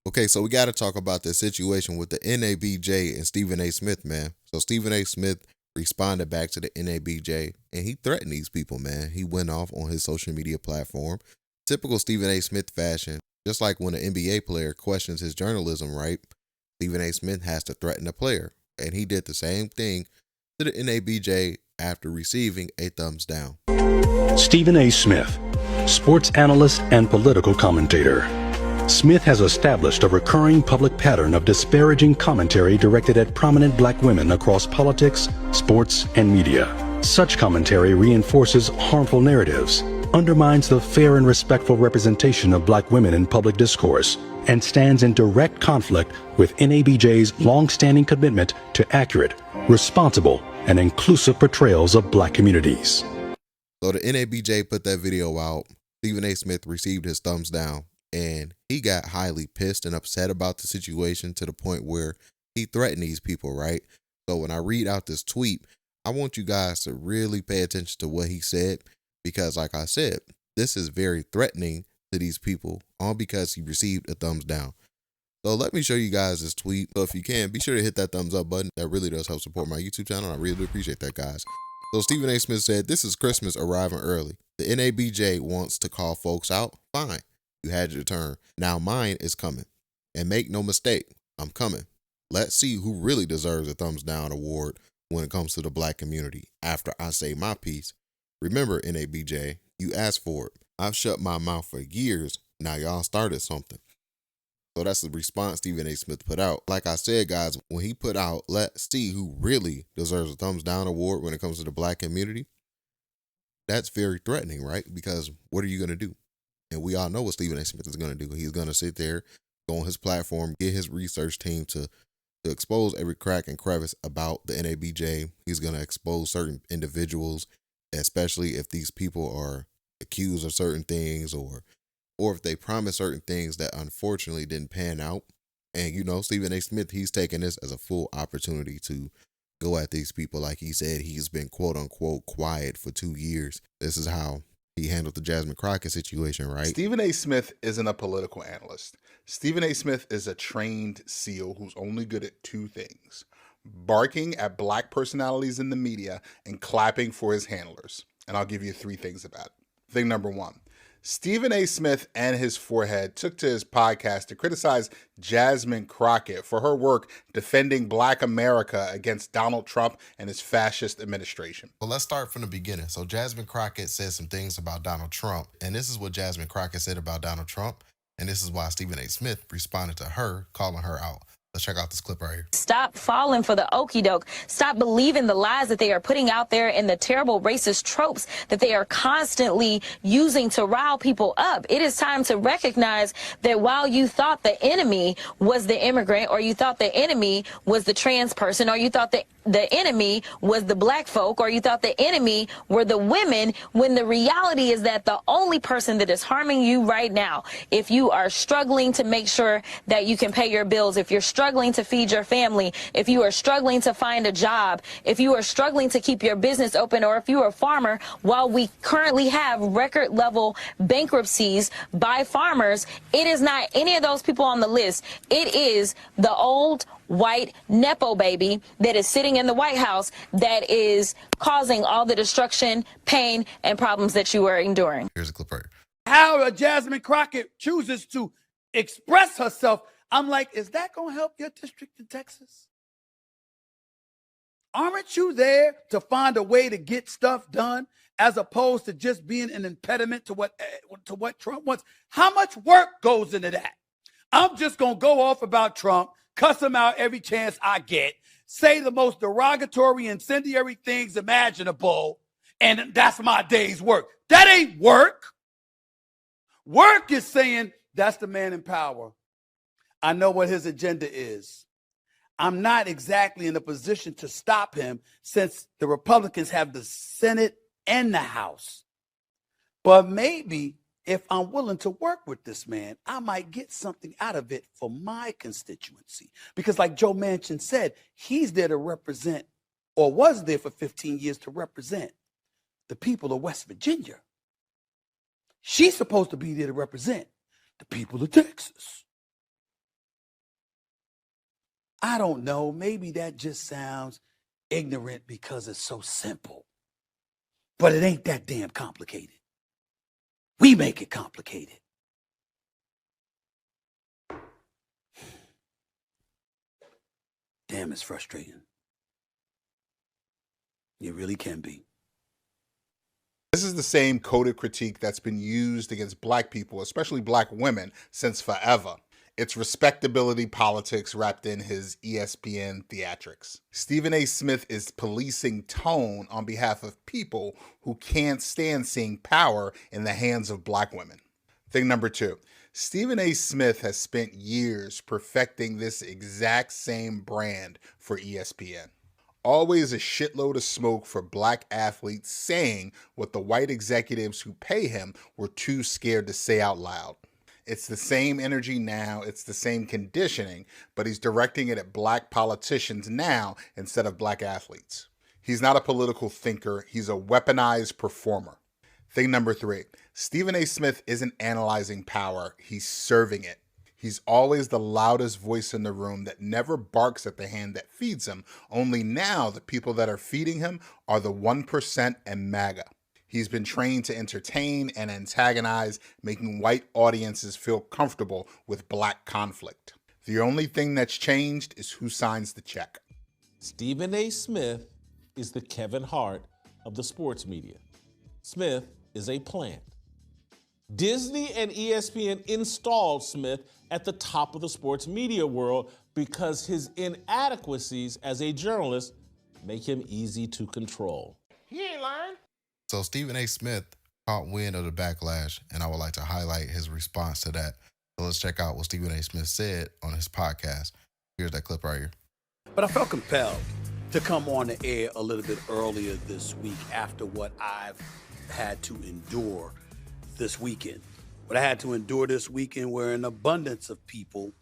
Okay, so we got to talk about this situation with the NABJ and Stephen A. Smith, man. So Stephen A. Smith responded back to the NABJ and he threatened these people, man. He went off on his social media platform. Typical Stephen A. Smith fashion. Just like when an NBA player questions his journalism, right? Stephen A. Smith has to threaten a player. And he did the same thing to the NABJ after receiving a thumbs down. Stephen A. Smith, sports analyst and political commentator. Smith has established a recurring public pattern of disparaging commentary directed at prominent black women across politics, sports, and media. Such commentary reinforces harmful narratives, undermines the fair and respectful representation of black women in public discourse, and stands in direct conflict with NABJ's long-standing commitment to accurate, responsible, and inclusive portrayals of black communities. So the NABJ put that video out. Stephen A. Smith received his thumbs down. And he got highly pissed and upset about the situation to the point where he threatened these people, right? So when I read out this tweet, I want you guys to really pay attention to what he said because, like I said, this is very threatening to these people, all because he received a thumbs down. So let me show you guys this tweet. So if you can, be sure to hit that thumbs up button. That really does help support my YouTube channel. I really appreciate that, guys. So Stephen A. Smith said, "This is Christmas arriving early. The NABJ wants to call folks out. Fine. You had your turn. Now mine is coming. And make no mistake, I'm coming. Let's see who really deserves a thumbs down award when it comes to the black community after I say my piece. Remember, NABJ, you asked for it. I've shut my mouth for years. Now y'all started something." So that's the response Stephen A. Smith put out. Like I said, guys, when he put out, let's see who really deserves a thumbs down award when it comes to the black community, that's very threatening, right? Because what are you going to do? And we all know what Stephen A. Smith is going to do. He's going to sit there, go on his platform, get his research team to expose every crack and crevice about the NABJ. He's going to expose certain individuals, especially if these people are accused of certain things or if they promise certain things that unfortunately didn't pan out. And, you know, Stephen A. Smith, he's taking this as a full opportunity to go at these people. Like he said, he's been quote unquote quiet for 2 years. This is how he handled the Jasmine Crockett situation, right? Stephen A. Smith isn't a political analyst. Stephen A. Smith is a trained SEAL who's only good at two things: barking at black personalities in the media and clapping for his handlers. And I'll give you 3 things about it. Thing number 1. Stephen A. Smith and his forehead took to his podcast to criticize Jasmine Crockett for her work defending Black America against Donald Trump and his fascist administration. Well, let's start from the beginning. So Jasmine Crockett said some things about Donald Trump, and this is what Jasmine Crockett said about Donald Trump, and this is why Stephen A. Smith responded to her, calling her out. Let's check out this clip right here. Stop falling for the okie doke. Stop believing the lies that they are putting out there and the terrible racist tropes that they are constantly using to rile people up. It is time to recognize that while you thought the enemy was the immigrant, or you thought the enemy was the trans person, or you thought that the enemy was the black folk, or you thought the enemy were the women, when the reality is that the only person that is harming you right now, if you are struggling to make sure that you can pay your bills, if you're struggling to feed your family, if you are struggling to find a job, if you are struggling to keep your business open, or if you are a farmer, while we currently have record level bankruptcies by farmers, it is not any of those people on the list. It is the old white Nepo baby that is sitting in the White House that is causing all the destruction, pain, and problems that you are enduring. Here's a clip right here. How Jasmine Crockett chooses to express herself, I'm like, is that going to help your district in Texas? Aren't you there to find a way to get stuff done as opposed to just being an impediment to what Trump wants? How much work goes into that? I'm just going to go off about Trump, cuss him out every chance I get, say the most derogatory, incendiary things imaginable, and that's my day's work. That ain't work. Work is saying, that's the man in power. I know what his agenda is. I'm not exactly in a position to stop him since the Republicans have the Senate and the House. But maybe if I'm willing to work with this man, I might get something out of it for my constituency. Because like Joe Manchin said, he's there to represent, or was there for 15 years to represent, the people of West Virginia. She's supposed to be there to represent the people of Texas. I don't know. Maybe that just sounds ignorant because it's so simple. But it ain't that damn complicated. We make it complicated. Damn, it's frustrating. It really can be. This is the same coded critique that's been used against black people, especially black women, since forever. It's respectability politics wrapped in his ESPN theatrics. Stephen A. Smith is policing tone on behalf of people who can't stand seeing power in the hands of black women. Thing number 2, Stephen A. Smith has spent years perfecting this exact same brand for ESPN. Always a shitload of smoke for black athletes saying what the white executives who pay him were too scared to say out loud. It's the same energy now, it's the same conditioning, but he's directing it at black politicians now instead of black athletes. He's not a political thinker, he's a weaponized performer. Thing number 3, Stephen A. Smith isn't analyzing power, he's serving it. He's always the loudest voice in the room that never barks at the hand that feeds him, only now the people that are feeding him are the 1% and MAGA. He's been trained to entertain and antagonize, making white audiences feel comfortable with black conflict. The only thing that's changed is who signs the check. Stephen A. Smith is the Kevin Hart of the sports media. Smith is a plant. Disney and ESPN installed Smith at the top of the sports media world because his inadequacies as a journalist make him easy to control. He ain't lying. So Stephen A. Smith caught wind of the backlash, and I would like to highlight his response to that. So let's check out what Stephen A. Smith said on his podcast. Here's that clip right here. But I felt compelled to come on the air a little bit earlier this week after what I've had to endure this weekend. What I had to endure this weekend were an abundance of people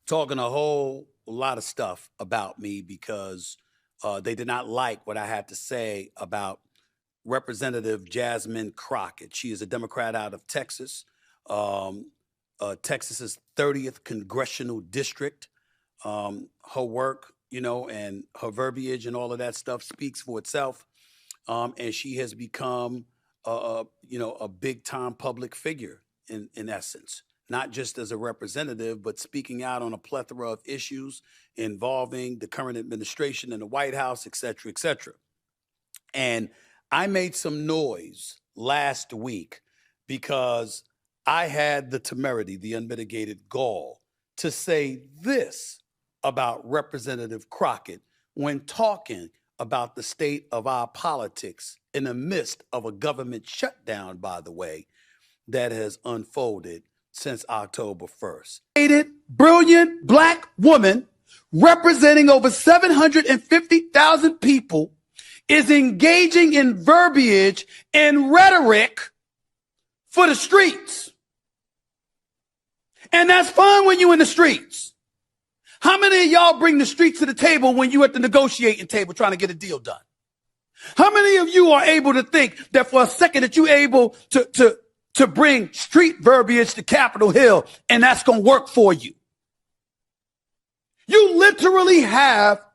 talking a whole lot of stuff about me because they did not like what I had to say about Representative Jasmine Crockett. She is a Democrat out of Texas, Texas's 30th congressional district. Her work, and her verbiage and all of that stuff speaks for itself. And she has become, a big time public figure in essence, not just as a representative, but speaking out on a plethora of issues involving the current administration and the White House, et cetera, et cetera. And I made some noise last week because I had the temerity, the unmitigated gall to say this about Representative Crockett when talking about the state of our politics in the midst of a government shutdown, by the way, that has unfolded since October 1st. Brilliant black woman representing over 750,000 people is engaging in verbiage and rhetoric for the streets. And that's fine when you're in the streets. How many of y'all bring the streets to the table when you're at the negotiating table trying to get a deal done? How many of you are able to think that for a second that you're able to bring street verbiage to Capitol Hill and that's going to work for you? You literally have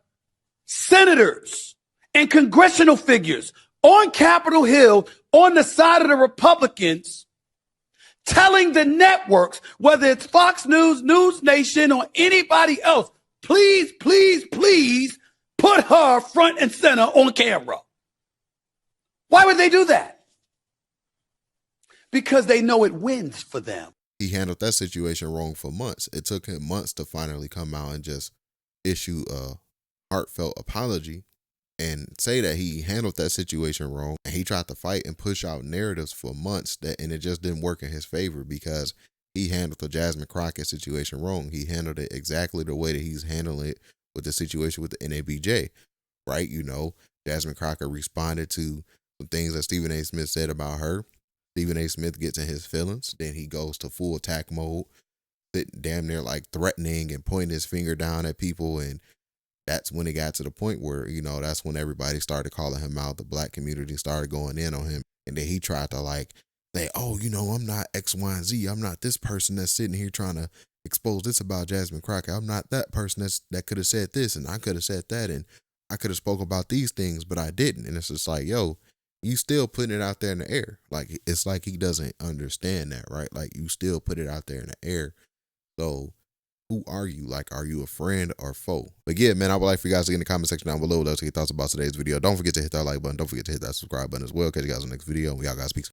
senators and congressional figures on Capitol Hill on the side of the Republicans telling the networks, whether it's Fox News, News Nation, or anybody else, please, please, please put her front and center on camera. Why would they do that? Because they know it wins for them. He handled that situation wrong for months. It took him months to finally come out and just issue a heartfelt apology and say that he handled that situation wrong. And he tried to fight and push out narratives for months and it just didn't work in his favor because he handled the Jasmine Crockett situation wrong. He handled it exactly the way that he's handling it with the situation with the NABJ, right? Jasmine Crockett responded to some things that Stephen A. Smith said about her. Stephen A. Smith gets in his feelings. Then he goes to full attack mode, damn near like threatening and pointing his finger down at people. And that's when it got to the point where, that's when everybody started calling him out. The black community started going in on him. And then he tried to say, oh, I'm not X, Y, and Z. I'm not this person that's sitting here trying to expose this about Jasmine Crockett. I'm not that person that could have said this, and I could have said that, and I could have spoke about these things, but I didn't. And it's just like, yo, you still putting it out there in the air. Like, it's like he doesn't understand that, right? Like, you still put it out there in the air. So who are you? Like, are you a friend or foe? But yeah, man, I would like for you guys to get in the comment section down below. Let us get your thoughts about today's video. Don't forget to hit that like button. Don't forget to hit that subscribe button as well. Catch you guys in the next video. We all guys, peace.